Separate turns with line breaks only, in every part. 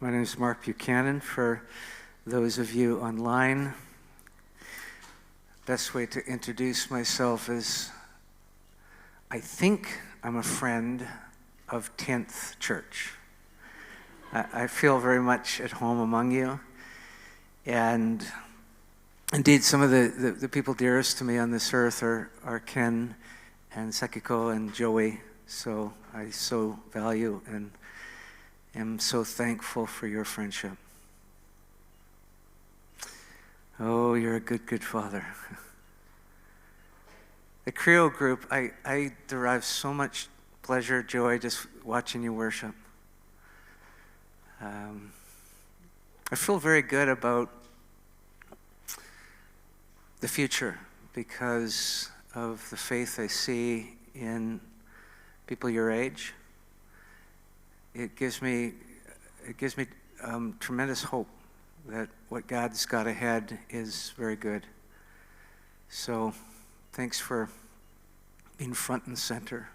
My name is Mark Buchanan. For those of you online, best way to introduce myself is I think I'm a friend of 10th Church. I feel very much at home among you. And indeed, some of the people dearest to me on this earth are Ken and Sekiko and Joey. So I so value and am so thankful for your friendship. Oh, you're a good, good father. The Creole group, I derive so much pleasure, joy, just watching you worship. I feel very good about the future because of the faith I see in people your age. It gives me tremendous hope that what God's got ahead is very good. So thanks for being front and center.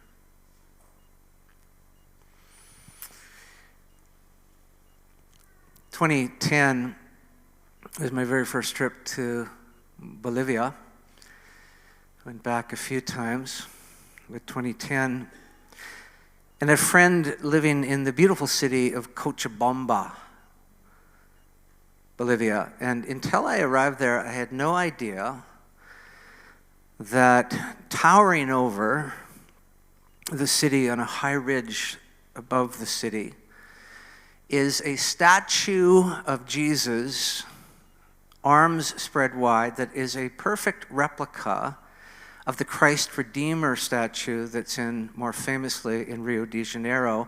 In 2010 was my very first trip to Bolivia. Went back a few times with 2010. And a friend living in the beautiful city of Cochabamba, Bolivia. And until I arrived there, I had no idea that towering over the city on a high ridge above the city is a statue of Jesus, arms spread wide, that is a perfect replica of the Christ Redeemer statue that's more famously in Rio de Janeiro,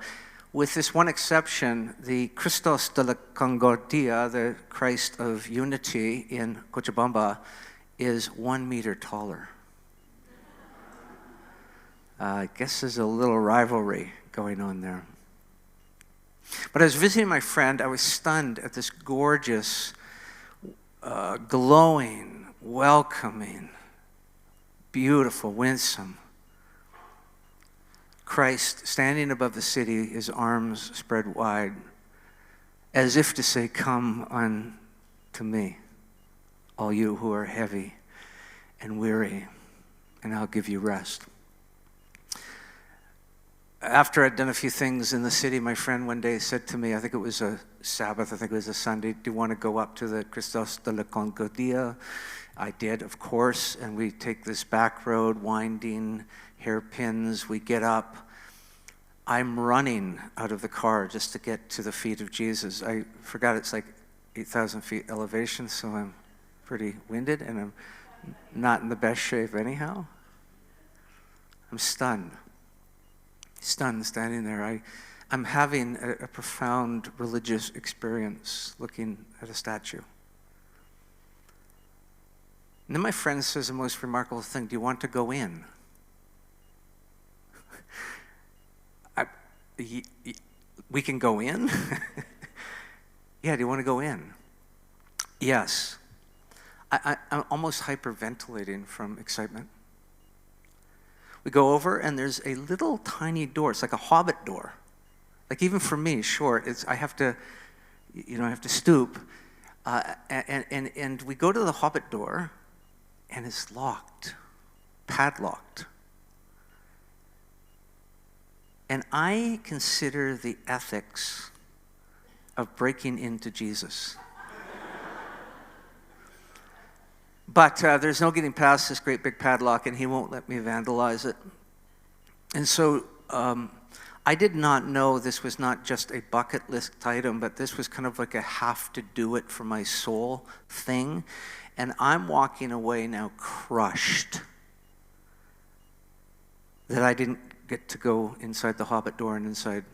with this one exception: the Christos de la Concordia, the Christ of Unity in Cochabamba, is 1 meter taller. I guess there's a little rivalry going on there. But I was visiting my friend. I was stunned at this gorgeous, glowing, welcoming, beautiful, winsome Christ standing above the city, his arms spread wide, as if to say, "Come unto me, all you who are heavy and weary, and I'll give you rest." After I'd done a few things in the city, my friend one day said to me, I think it was a Sabbath, I think it was a Sunday, "Do you want to go up to the Christos de la Concordia?" I did, of course, and we take this back road, winding, hairpins. We get up. I'm running out of the car just to get to the feet of Jesus. I forgot it's like 8,000 feet elevation, so I'm pretty winded, and I'm not in the best shape anyhow. I'm stunned standing there. I'm having a profound religious experience looking at a statue. And then my friend says the most remarkable thing: "Do you want to go in?" We can go in? Yeah, do you want to go in? Yes. I'm almost hyperventilating from excitement. We go over, and there's a little tiny door. It's like a hobbit door. Like, even for me, short, I have to stoop. And we go to the hobbit door, and it's locked, padlocked. And I consider the ethics of breaking into Jesus. But there's no getting past this great big padlock, and he won't let me vandalize it. And so I did not know this was not just a bucket list item, but this was kind of like a have to do it for my soul thing. And I'm walking away now crushed that I didn't get to go inside the hobbit door and inside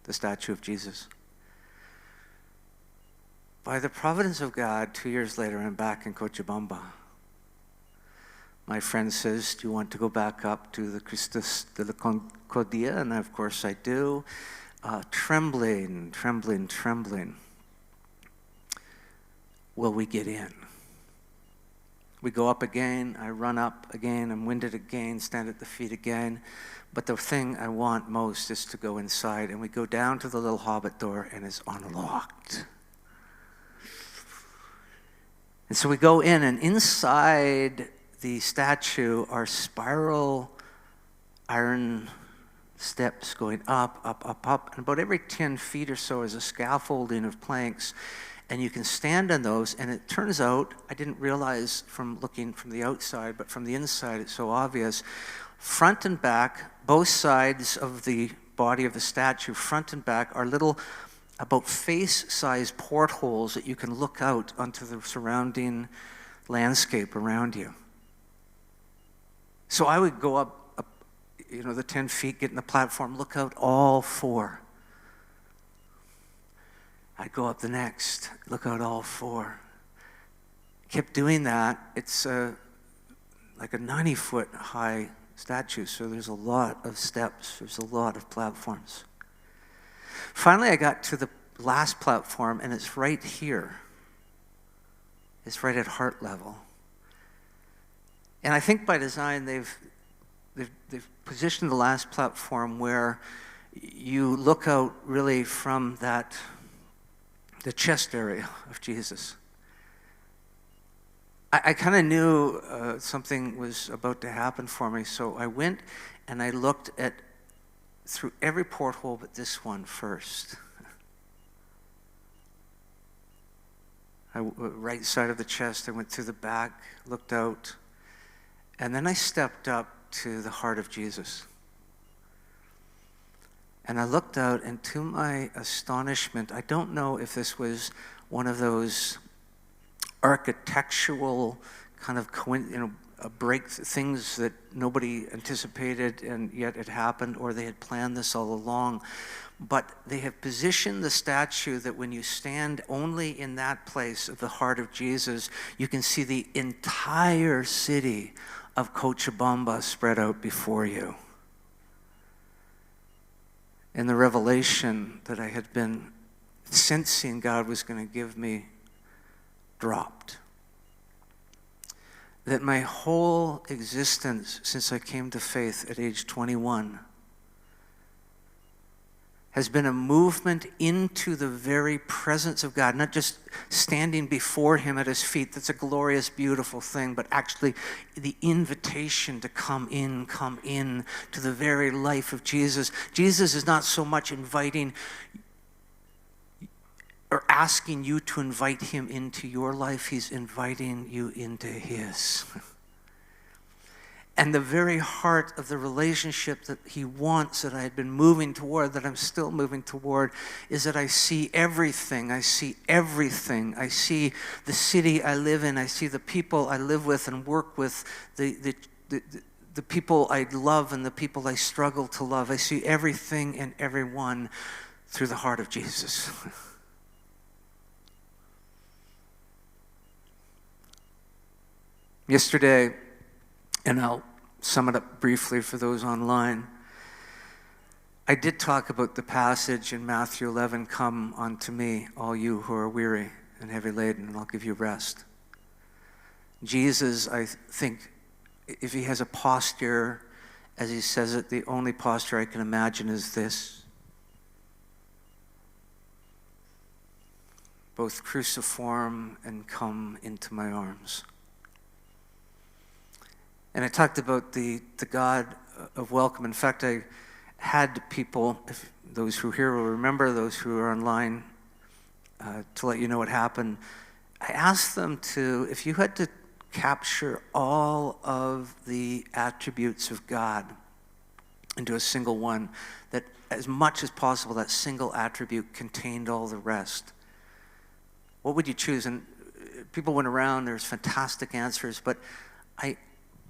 the statue of Jesus. By the providence of God, 2 years later, I'm back in Cochabamba. My friend says, "Do you want to go back up to the Christos de la Concordia?" And of course I do. Trembling. Will we get in? We go up again, I run up again, I'm winded again, stand at the feet again. But the thing I want most is to go inside. And we go down to the little hobbit door, and it's unlocked. And so we go in, and inside the statue are spiral iron steps going up, up, up, up. And about every 10 feet or so is a scaffolding of planks. And you can stand on those, and it turns out, I didn't realize from looking from the outside, but from the inside it's so obvious. Front and back, both sides of the body of the statue, front and back, are little, about face-sized portholes that you can look out onto the surrounding landscape around you. So I would go up the 10 feet, get in the platform, look out all four. I'd go up the next, look out all four. Kept doing that. It's like a 90-foot high statue, so there's a lot of steps, there's a lot of platforms. Finally, I got to the last platform, and it's right here. It's right at heart level. And I think by design, they've positioned the last platform where you look out really from the chest area of Jesus. I kind of knew something was about to happen for me, so I went and I looked through every porthole but this one first. Right side of the chest, I went through the back, looked out, and then I stepped up to the heart of Jesus. And I looked out, and to my astonishment, I don't know if this was one of those architectural kind of break things that nobody anticipated and yet it happened, or they had planned this all along. But they have positioned the statue that when you stand only in that place of the heart of Jesus, you can see the entire city of Cochabamba spread out before you. And the revelation that I had been sensing God was going to give me dropped. That my whole existence since I came to faith at age 21 has been a movement into the very presence of God, not just standing before him at his feet. That's a glorious, beautiful thing, but actually the invitation to come in to the very life of Jesus. Jesus is not so much inviting or asking you to invite him into your life. He's inviting you into his. And the very heart of the relationship that he wants, that I had been moving toward, that I'm still moving toward, is that I see everything. I see everything. I see the city I live in. I see the people I live with and work with, the people I love and the people I struggle to love. I see everything and everyone through the heart of Jesus. Yesterday, and I'll sum it up briefly for those online, I did talk about the passage in Matthew 11, "Come unto me, all you who are weary and heavy laden, and I'll give you rest." Jesus, I think, if he has a posture, as he says it, the only posture I can imagine is this. Both cruciform and come into my arms. And I talked about the God of welcome. In fact, I had people, if those who are here will remember, those who are online, to let you know what happened. I asked them to, if you had to capture all of the attributes of God into a single one, that as much as possible, that single attribute contained all the rest, what would you choose? And people went around, there's fantastic answers, but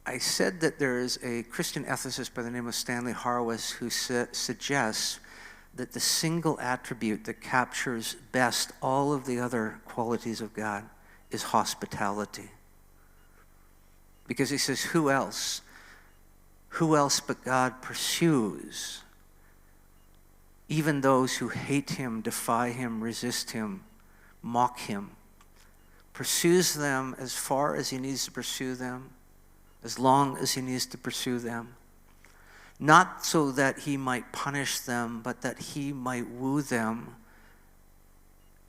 I said that there is a Christian ethicist by the name of Stanley Harwis who suggests that the single attribute that captures best all of the other qualities of God is hospitality. Because he says, who else but God pursues even those who hate him, defy him, resist him, mock him pursues them as far as he needs to pursue them, as long as he needs to pursue them, not so that he might punish them, but that he might woo them,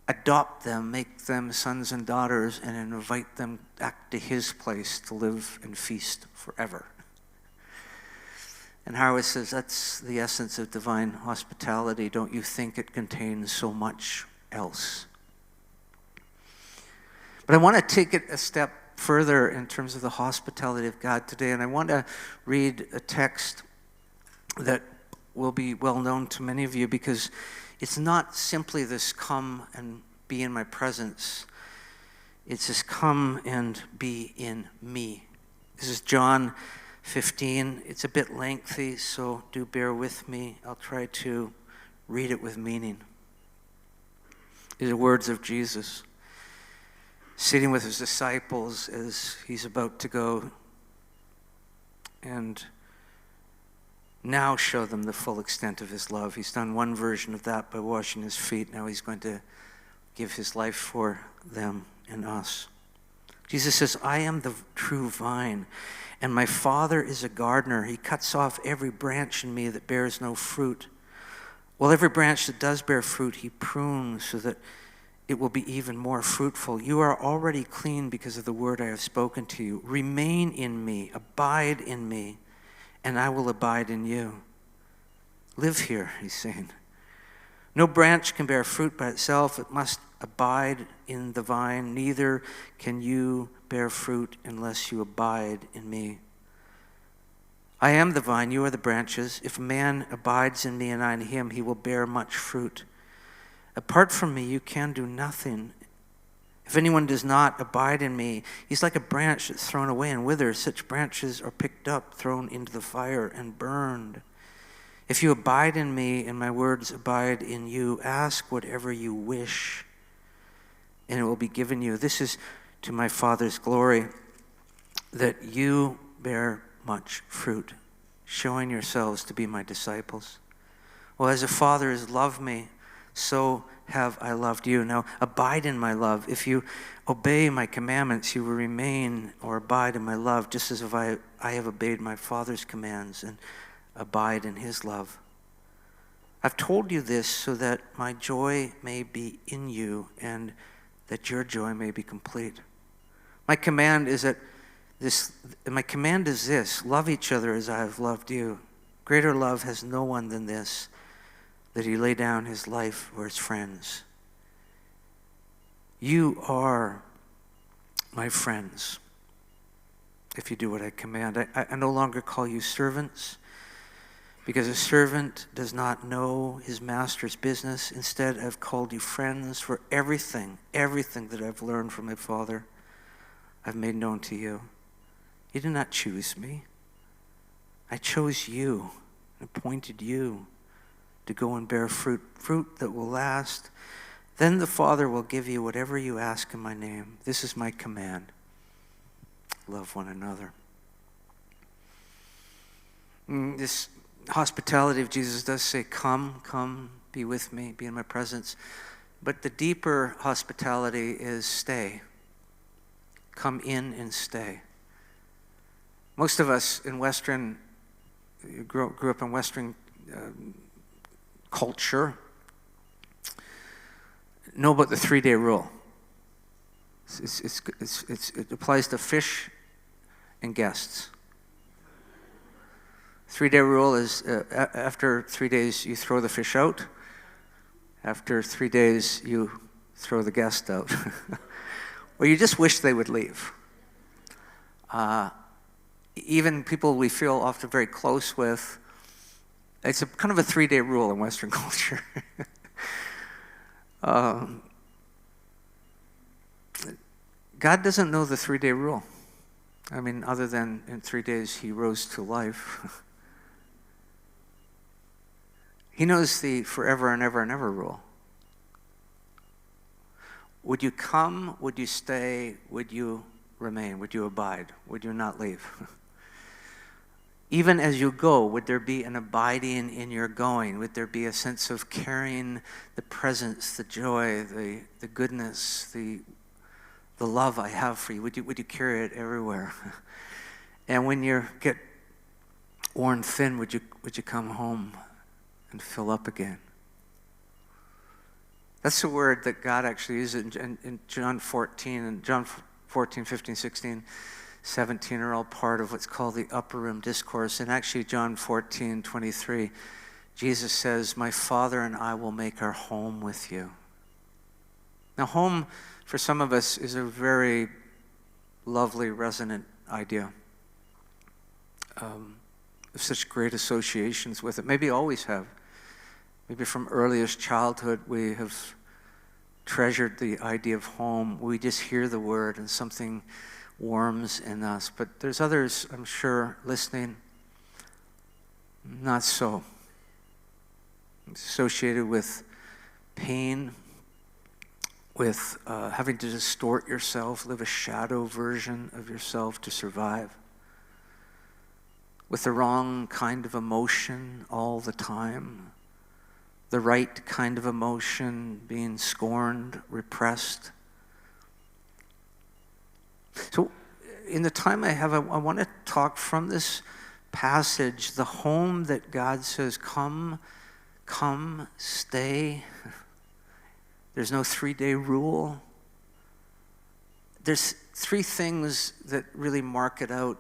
adopt them, make them sons and daughters, and invite them back to his place to live and feast forever. And Howard says that's the essence of divine hospitality. Don't you think it contains so much else? But I want to take it a step further in terms of the hospitality of God today, and I want to read a text that will be well known to many of you, because it's not simply this come and be in my presence. It's this come and be in me. This is John 15. It's a bit lengthy, so do bear with me. I'll try to read it with meaning. These are words of Jesus sitting with his disciples as he's about to go and now show them the full extent of his love. He's done one version of that by washing his feet. Now he's going to give his life for them and us. Jesus says, I am the true vine, and my Father is a gardener. He cuts off every branch in me that bears no fruit, while every branch that does bear fruit, he prunes so that it will be even more fruitful. You are already clean because of the word I have spoken to you. Remain in me, abide in me, and I will abide in you. Live here, he's saying. No branch can bear fruit by itself. It must abide in the vine. Neither can you bear fruit unless you abide in me. I am the vine, you are the branches. If a man abides in me and I in him, he will bear much fruit. Apart from me, you can do nothing. If anyone does not abide in me, he's like a branch that's thrown away and withers. Such branches are picked up, thrown into the fire, and burned. If you abide in me and my words abide in you, ask whatever you wish, and it will be given you. This is to my Father's glory, that you bear much fruit, showing yourselves to be my disciples. Well, as a Father has loved me, so have I loved you. Now abide in my love. If you obey my commandments, you will remain or abide in my love, just as if I have obeyed my Father's commands and abide in his love. I've told you this so that my joy may be in you and that your joy may be complete. My command is this: love each other as I have loved you. Greater love has no one than this, that he lay down his life for his friends. You are my friends if you do what I command. I no longer call you servants, because a servant does not know his master's business. Instead, I've called you friends, for everything that I've learned from my Father, I've made known to you. You did not choose me. I chose you and appointed you to go and bear fruit that will last. Then the Father will give you whatever you ask in my name. This is my command: love one another. This hospitality of Jesus does say, come, be with me, be in my presence. But the deeper hospitality is stay. Come in and stay. Most of us in Western, grew up in Western culture, know about the 3-day rule. It applies to fish and guests. 3-day rule is after 3 days you throw the fish out. After 3 days you throw the guest out. Or you just wish they would leave. Even people we feel often very close with, it's a kind of a 3-day rule in Western culture. God doesn't know the 3-day rule. I mean, other than in 3 days he rose to life. He knows the forever and ever and ever rule. Would you come? Would you stay? Would you remain? Would you abide? Would you not leave? Even as you go, would there be an abiding in your going? Would there be a sense of carrying the presence, the joy, the goodness, the the love I have for you? Would you carry it everywhere? And when you get worn thin, would you come home and fill up again? That's the word that God actually uses in John 14, and John 14, 15, 16, 17 are all part of what's called the upper room discourse. And actually John 14, 23, Jesus says, my Father and I will make our home with you. Now, home for some of us is a very lovely, resonant idea. Such great associations with it. Maybe always have. Maybe from earliest childhood we have treasured the idea of home. We just hear the word and something warms in us. But there's others, I'm sure, listening, not so. It's associated with pain, with having to distort yourself, live a shadow version of yourself to survive, with the wrong kind of emotion all the time, the right kind of emotion being scorned, repressed. So in the time I have, I want to talk from this passage, the home that God says, come, stay. There's no 3-day rule. There's 3 things that really mark it out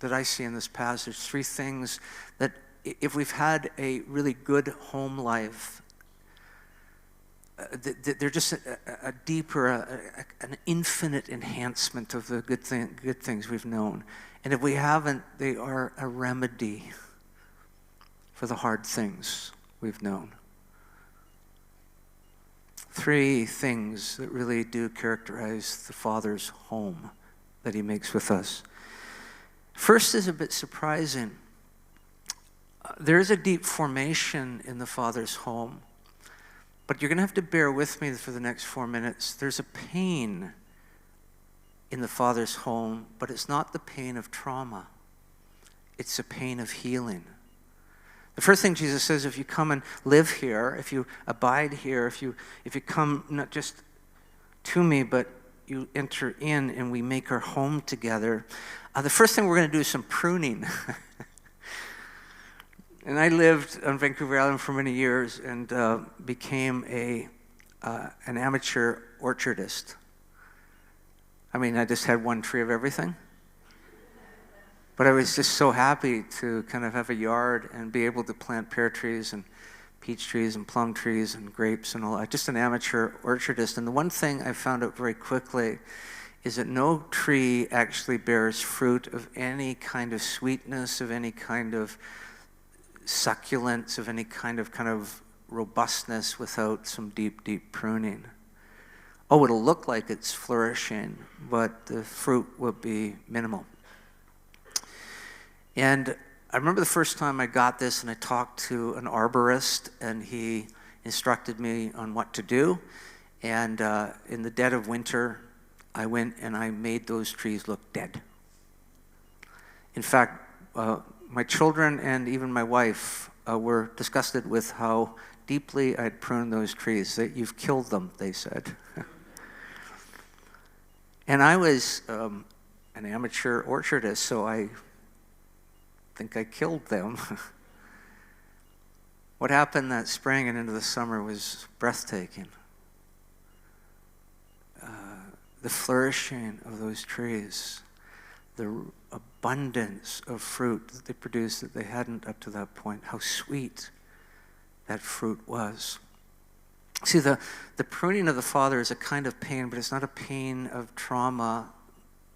that I see in this passage. 3 things that if we've had a really good home life, they're just a deeper, an infinite enhancement of the good things we've known. And if we haven't, they are a remedy for the hard things we've known. 3 things that really do characterize the Father's home that he makes with us. First is a bit surprising. There is a deep formation in the Father's home, but you're going to have to bear with me for the next 4 minutes. There's a pain in the Father's home, but it's not the pain of trauma. It's a pain of healing. The first thing Jesus says, if you come and live here, if you abide here, if you come not just to me, but you enter in and we make our home together, the first thing we're going to do is some pruning. And I lived on Vancouver Island for many years and became an amateur orchardist. I mean, I just had one tree of everything. But I was just so happy to kind of have a yard and be able to plant pear trees and peach trees and plum trees and grapes and all that. Just an amateur orchardist. And the one thing I found out very quickly is that no tree actually bears fruit of any kind of sweetness, of any kind of succulence, of any kind of robustness without some deep, deep pruning. Oh, it'll look like it's flourishing, but the fruit will be minimal. And I remember the first time I got this and I talked to an arborist and he instructed me on what to do. And in the dead of winter, I went and I made those trees look dead. In fact, my children and even my wife were disgusted with how deeply I'd pruned those trees. That you've killed them, they said. And I was an amateur orchardist, so I think I killed them. What happened that spring and into the summer was breathtaking. The flourishing of those trees, the abundance of fruit that they produced that they hadn't up to that point, how sweet that fruit was. See, the pruning of the Father is a kind of pain, but it's not a pain of trauma.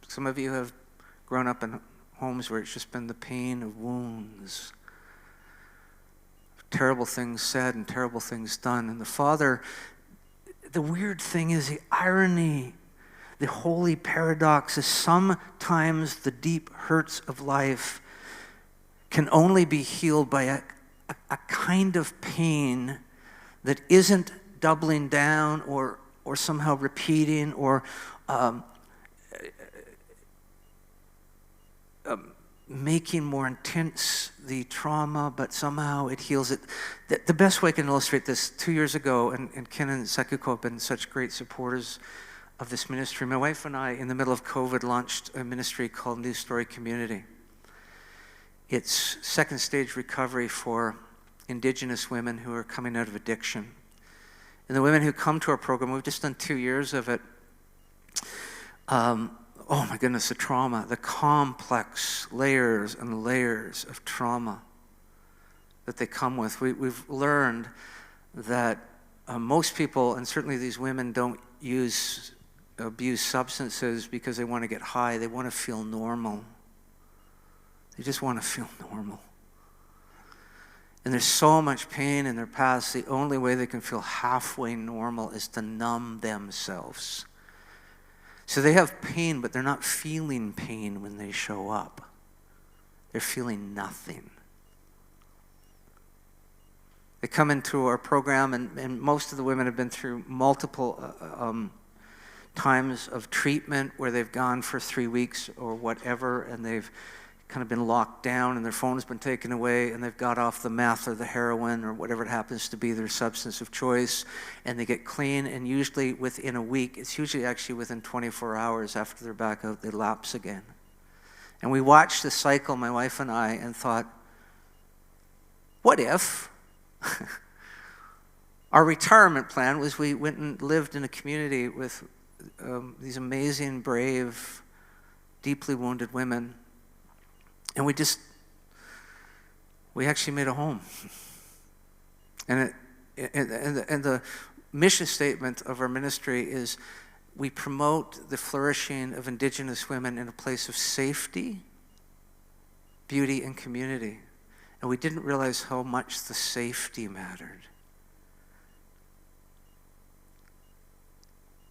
Some of you have grown up in homes where it's just been the pain of wounds, terrible things said and terrible things done. And the Father, the weird thing is the irony, the holy paradox is sometimes the deep hurts of life can only be healed by a kind of pain that isn't doubling down or somehow repeating or making more intense the trauma, but somehow it heals it. The best way I can illustrate this, 2 years ago, and Ken and Sekuko have been such great supporters of this ministry. My wife and I, in the middle of COVID, launched a ministry called New Story Community. It's second stage recovery for Indigenous women who are coming out of addiction. And the women who come to our program, we've just done 2 years of it. Oh my goodness, the trauma, the complex layers and layers of trauma that they come with. We've learned that most people, and certainly these women, don't abuse substances because they want to get high. They want to feel normal. They just want to feel normal. And there's so much pain in their past, the only way they can feel halfway normal is to numb themselves. So they have pain, but they're not feeling pain when they show up. They're feeling nothing. They come into our program, and most of the women have been through multiple times of treatment where they've gone for 3 weeks or whatever, and they've kind of been locked down, and their phone has been taken away, and they've got off the meth or the heroin or whatever it happens to be, their substance of choice, and they get clean, and usually within a week, it's usually actually within 24 hours after they're back out, they lapse again. And we watched the cycle, my wife and I, and thought, what if our retirement plan was we went and lived in a community with these amazing, brave, deeply wounded women, and we actually made a home. And the mission statement of our ministry is we promote the flourishing of Indigenous women in a place of safety, beauty, and community. And we didn't realize how much the safety mattered.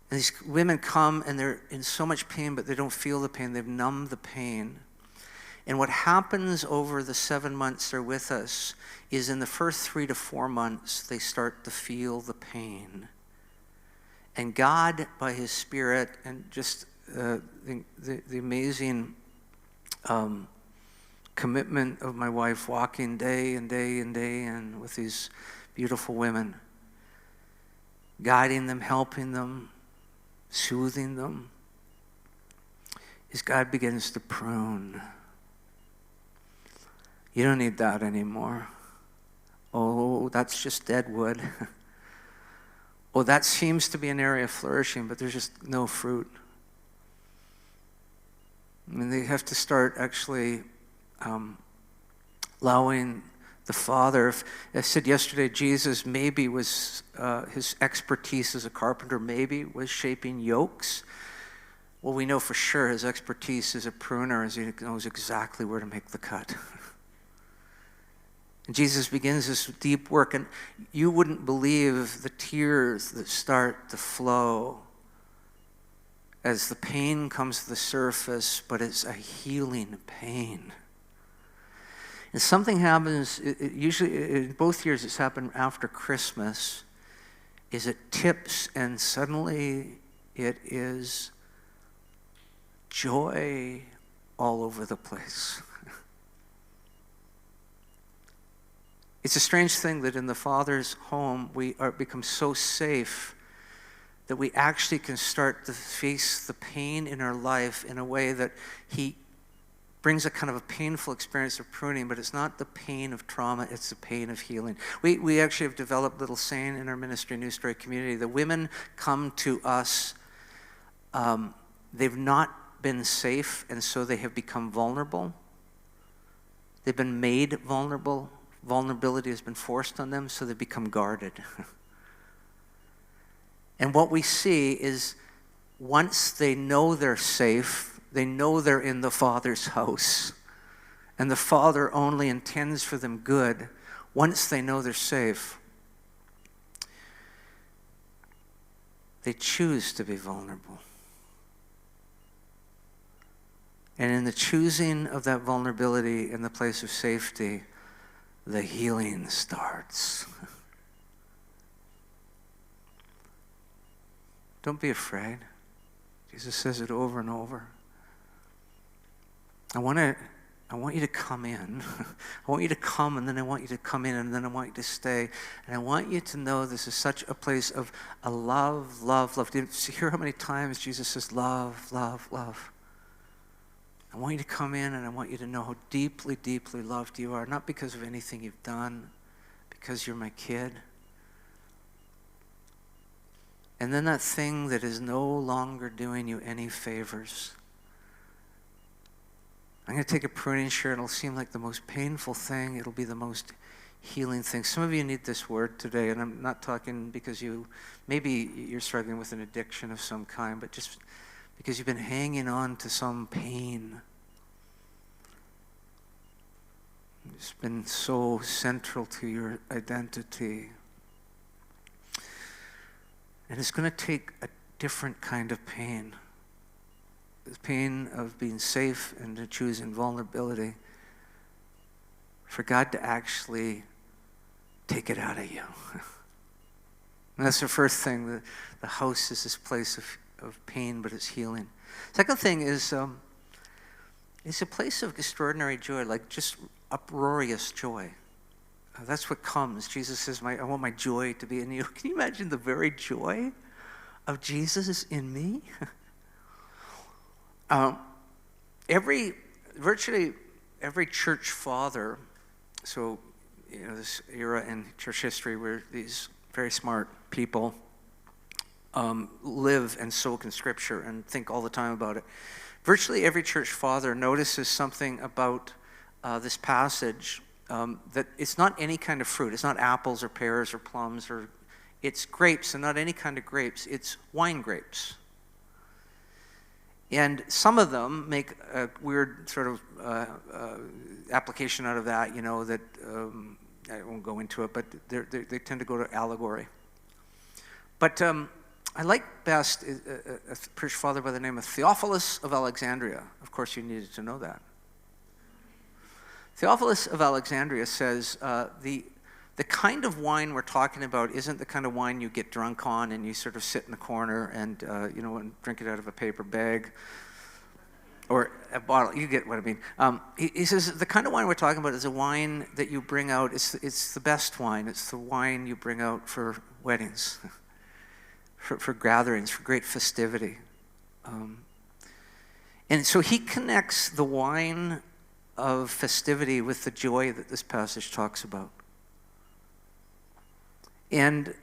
And these women come and they're in so much pain, but they don't feel the pain. They've numbed the pain. And what happens over the 7 months they're with us is in the first 3 to 4 months, they start to feel the pain. And God, by His Spirit, and just the amazing commitment of my wife walking day and day and day and with these beautiful women, guiding them, helping them, soothing them, is God begins to prune. You don't need that anymore. Oh, that's just dead wood. Oh, that seems to be an area of flourishing, but there's just no fruit. I mean, they have to start actually allowing the Father. I said yesterday, Jesus maybe was, his expertise as a carpenter maybe was shaping yokes. Well, we know for sure his expertise as a pruner is he knows exactly where to make the cut. And Jesus begins this deep work, and you wouldn't believe the tears that start to flow as the pain comes to the surface, but it's a healing pain. And something happens, usually in both years it's happened after Christmas, is it tips and suddenly it is joy all over the place. It's a strange thing that in the Father's home we become so safe that we actually can start to face the pain in our life in a way that He brings a kind of a painful experience of pruning, but it's not the pain of trauma, it's the pain of healing. We actually have developed a little saying in our ministry, New Story Community. The women come to us, they've not been safe, and so they have become vulnerable. They've been made vulnerable. Vulnerability has been forced on them, so they become guarded. And what we see is once they know they're safe, they know they're in the Father's house, and the Father only intends for them good. Once they know they're safe, they choose to be vulnerable. And in the choosing of that vulnerability in the place of safety, the healing starts. Don't be afraid. Jesus says it over and over. I want to I want you to come in. I want you to come, and then I want you to come in, and then I want you to stay. And I want you to know this is such a place of a love, love, love. Do you hear how many times Jesus says love, love, love? I want you to come in, and I want you to know how deeply, deeply loved you are, not because of anything you've done, because you're my kid. And then that thing that is no longer doing you any favors. I'm going to take a pruning shear, and it'll seem like the most painful thing. It'll be the most healing thing. Some of you need this word today, and I'm not talking because maybe you're struggling with an addiction of some kind, but just because you've been hanging on to some pain. It's been so central to your identity. And it's going to take a different kind of pain. The pain of being safe and to choosing vulnerability. For God to actually take it out of you. And that's the first thing. The house is this place of pain, but it's healing. Second thing is it's a place of extraordinary joy, like just uproarious joy. That's what comes. Jesus says, I want my joy to be in you. Can you imagine the very joy of Jesus in me? Virtually every church father, so this era in church history where these very smart people live and soak in Scripture and think all the time about it. Virtually every church father notices something about this passage. That it's not any kind of fruit. It's not apples or pears or plums, or it's grapes, and not any kind of grapes. It's wine grapes. And some of them make a weird sort of application out of that, that I won't go into it, but they tend to go to allegory. But I like best a church father by the name of Theophilus of Alexandria. Of course, you needed to know that. Theophilus of Alexandria says the kind of wine we're talking about isn't the kind of wine you get drunk on and you sort of sit in the corner and and drink it out of a paper bag or a bottle. You get what I mean. He says the kind of wine we're talking about is a wine that you bring out. It's the best wine. It's the wine you bring out for weddings, for gatherings, for great festivity. And so he connects the wine of festivity with the joy that this passage talks about. And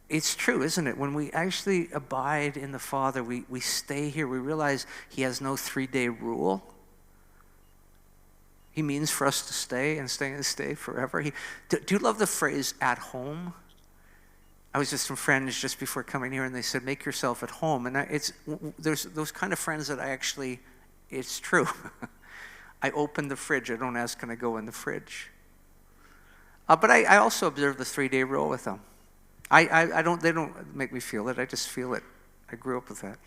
it's true, isn't it? When we actually abide in the Father, we stay here. We realize he has no 3-day rule. He means for us to stay and stay and stay forever. Do you love the phrase "at home"? I was with some friends just before coming here, and they said, "Make yourself at home." And there's those kind of friends that it's true. I open the fridge. I don't ask, can I go in the fridge? But I also observe the 3-day rule with them. They don't make me feel it. I just feel it. I grew up with that.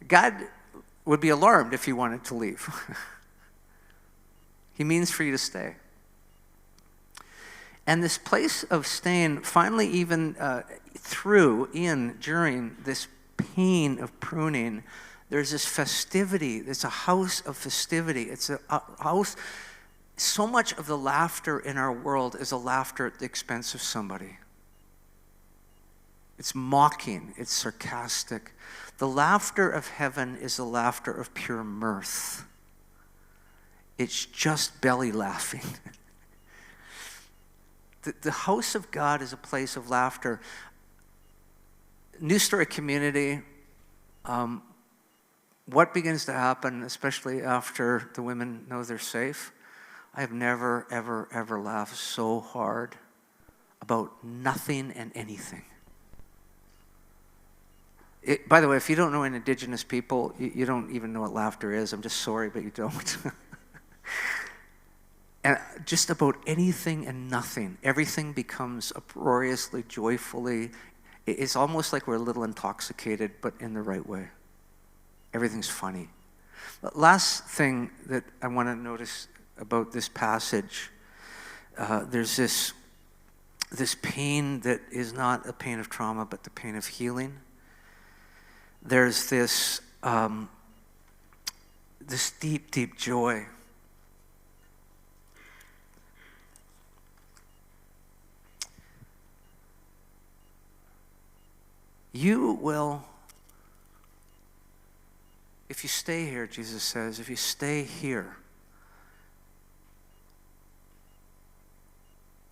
God would be alarmed if you wanted to leave. He means for you to stay. And this place of staying, finally even during this pain of pruning, there's this festivity. It's a house of festivity. It's a house. So much of the laughter in our world is a laughter at the expense of somebody. It's mocking. It's sarcastic. The laughter of heaven is the laughter of pure mirth. It's just belly laughing. The house of God is a place of laughter. New Story community, what begins to happen, especially after the women know they're safe? I have never, ever, ever laughed so hard about nothing and anything. By the way, if you don't know an Indigenous people, you don't even know what laughter is. I'm just sorry, but you don't. And just about anything and nothing, everything becomes uproariously, joyfully. It's almost like we're a little intoxicated, but in the right way. Everything's funny. The last thing that I want to notice about this passage, there's this pain that is not a pain of trauma, but the pain of healing. There's this this deep, deep joy. You will, if you stay here, Jesus says, if you stay here,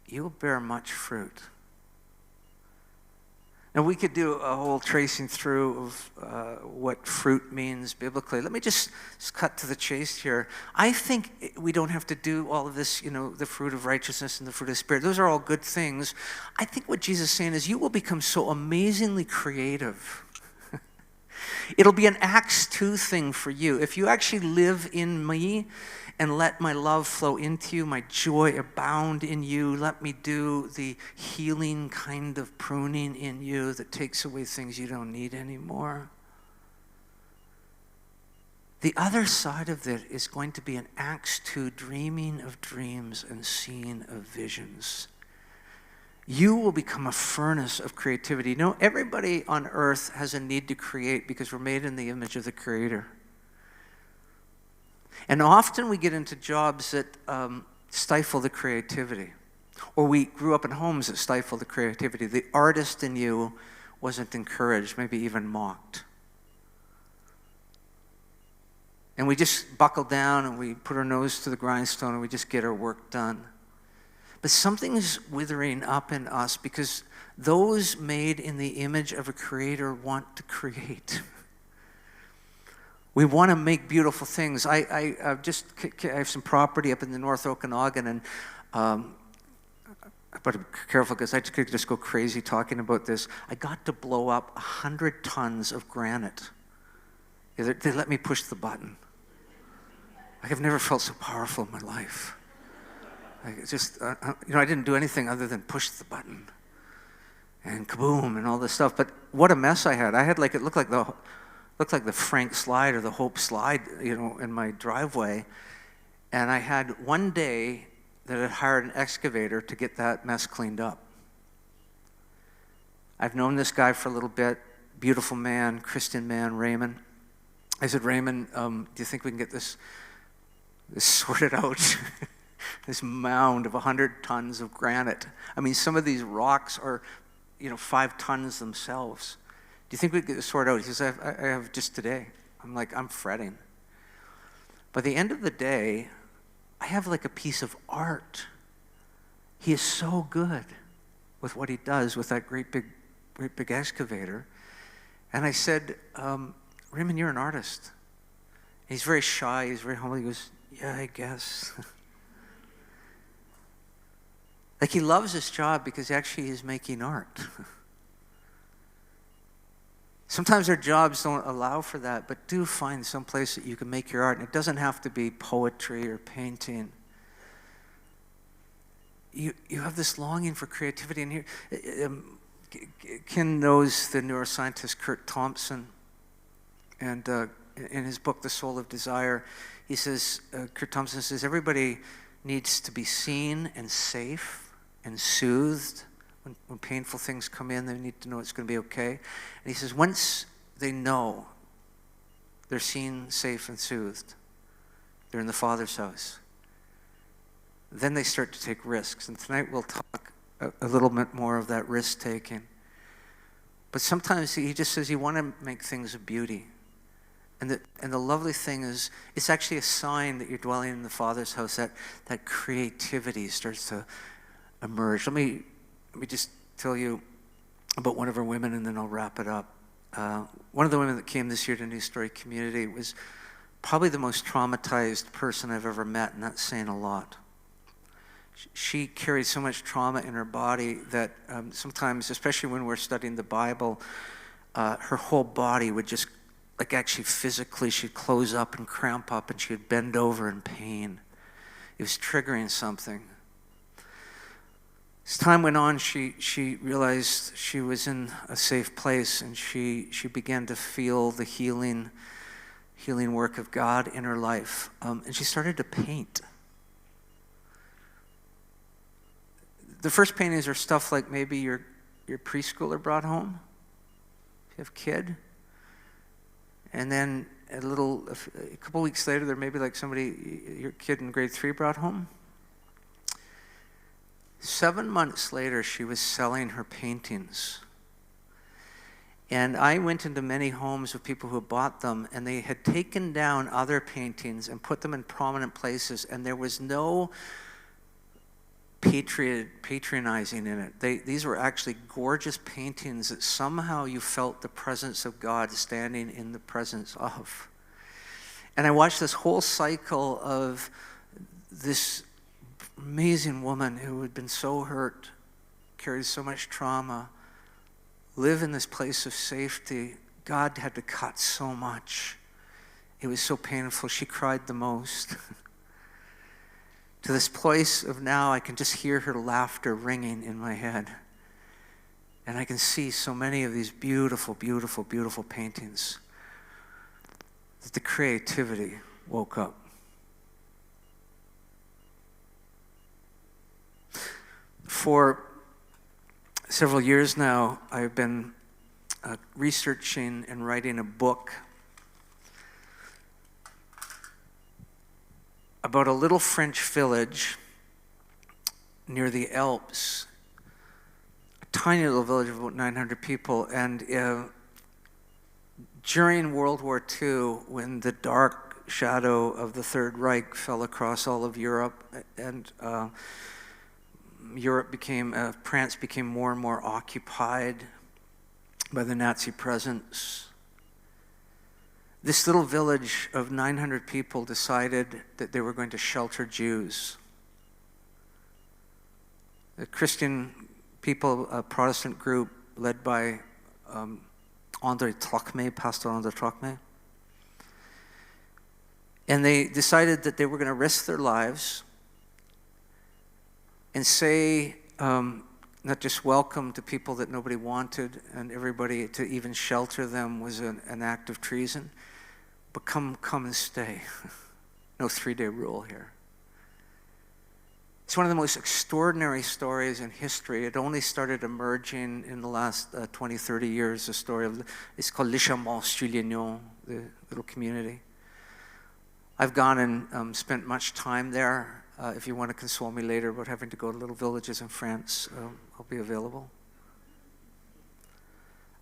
you will bear much fruit. Now, we could do a whole tracing through of what fruit means biblically. Let me just cut to the chase here. I think we don't have to do all of this, the fruit of righteousness and the fruit of the Spirit. Those are all good things. I think what Jesus is saying is you will become so amazingly creative. It'll be an Acts 2 thing for you. If you actually live in me and let my love flow into you, my joy abound in you, let me do the healing kind of pruning in you that takes away things you don't need anymore. The other side of it is going to be an Acts 2 dreaming of dreams and seeing of visions. You will become a furnace of creativity. Everybody on earth has a need to create because we're made in the image of the Creator. And often we get into jobs that stifle the creativity. Or we grew up in homes that stifle the creativity. The artist in you wasn't encouraged, maybe even mocked. And we just buckle down and we put our nose to the grindstone and we just get our work done. But something is withering up in us because those made in the image of a Creator want to create. We want to make beautiful things. I have some property up in the North Okanagan, and I better be careful because I could just go crazy talking about this. I got to blow up 100 tons of granite. They let me push the button. I've never felt so powerful in my life. I didn't do anything other than push the button, and kaboom, and all this stuff. But what a mess I had! It looked like the Frank slide or the Hope slide, in my driveway. And I had one day that I'd hired an excavator to get that mess cleaned up. I've known this guy for a little bit, beautiful man, Christian man, Raymond. I said, Raymond, do you think we can get this sorted out? This mound of 100 tons of granite. I mean, some of these rocks are, 5 tons themselves. Do you think we could get this sorted out? He says, I have just today. I'm like, I'm fretting. By the end of the day, I have like a piece of art. He is so good with what he does with that great big excavator. And I said, Raymond, you're an artist. He's very shy. He's very humble. He goes, yeah, I guess. Like he loves his job because actually he's making art. Sometimes our jobs don't allow for that, but do find some place that you can make your art. And it doesn't have to be poetry or painting. You have this longing for creativity. And here, Ken knows the neuroscientist Kurt Thompson. And in his book, The Soul of Desire, he says, Kurt Thompson says, everybody needs to be seen and safe and soothed. When painful things come in, they need to know it's going to be okay. And he says, once they know they're seen, safe, and soothed, they're in the Father's house, then they start to take risks. And tonight we'll talk a little bit more of that risk-taking. But sometimes he just says you want to make things of beauty. And the lovely thing is, it's actually a sign that you're dwelling in the Father's house, that creativity starts to emerge. Let me just tell you about one of our women, and then I'll wrap it up. One of the women that came this year to New Story Community was probably the most traumatized person I've ever met, and that's saying a lot. She carried so much trauma in her body that sometimes, especially when we're studying the Bible, her whole body would just, like actually physically, she'd close up and cramp up, and she would bend over in pain. It was triggering something. As time went on, she realized she was in a safe place, and she began to feel the healing work of God in her life. And she started to paint. The first paintings are stuff like maybe your preschooler brought home, if you have a kid. And then a couple weeks later, there may be like somebody your kid in grade 3 brought home. 7 months later, she was selling her paintings. And I went into many homes of people who had bought them, and they had taken down other paintings and put them in prominent places, and there was no patronizing in it. These were actually gorgeous paintings that somehow you felt the presence of God standing in the presence of. And I watched this whole cycle of this amazing woman who had been so hurt, carried so much trauma, live in this place of safety. God had to cut so much. It was so painful. She cried the most. To this place of now, I can just hear her laughter ringing in my head. And I can see so many of these beautiful, beautiful, beautiful paintings that the creativity woke up. For several years now, I've been researching and writing a book about a little French village near the Alps, a tiny little village of about 900 people. And during World War II, when the dark shadow of the Third Reich fell across all of Europe, and France became more and more occupied by the Nazi presence, this little village of 900 people decided that they were going to shelter Jews. The Christian people, a Protestant group led by Pastor André Trocmé. And they decided that they were going to risk their lives and say not just welcome to people that nobody wanted and everybody to even shelter them was an act of treason, but come and stay. No 3-day rule here. It's one of the most extraordinary stories in history. It only started emerging in the last 20, 30 years. The story of, it's called Les Champs sur Lignon, the little community. I've gone and spent much time there. If you want to console me later about having to go to little villages in France, I'll be available.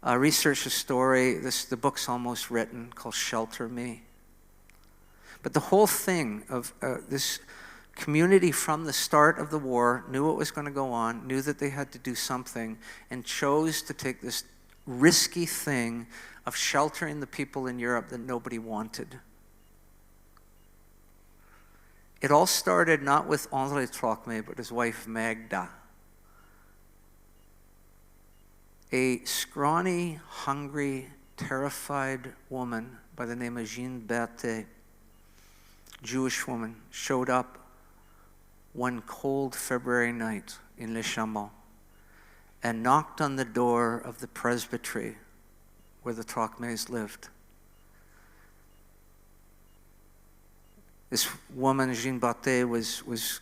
Research the story. The book's almost written, called Shelter Me. But the whole thing of this community from the start of the war knew what was going to go on, knew that they had to do something, and chose to take this risky thing of sheltering the people in Europe that nobody wanted. It all started not with André Trocmé, but his wife Magda. A scrawny, hungry, terrified woman by the name of Jean Berthet, Jewish woman, showed up one cold February night in Les Champs and knocked on the door of the presbytery where the Trocmés lived. This woman, Jean Berthet, was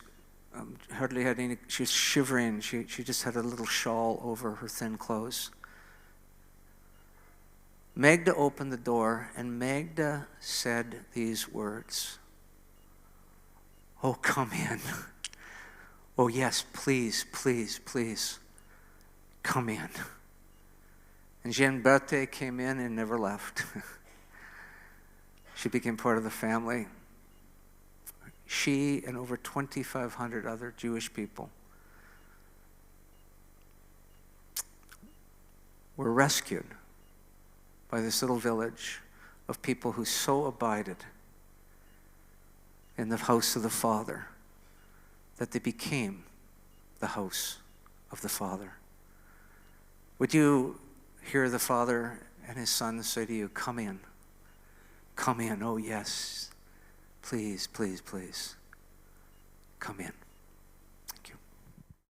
hardly had any, she was shivering. She just had a little shawl over her thin clothes. Magda opened the door, and Magda said these words, "Oh, come in. Oh, yes, please, please, please, come in." And Jean Berthet came in and never left. She became part of the family. She and over 2,500 other Jewish people were rescued by this little village of people who so abided in the house of the Father that they became the house of the Father. Would you hear the Father and his Son say to you, "Come in, come in, oh yes. Please, please, please."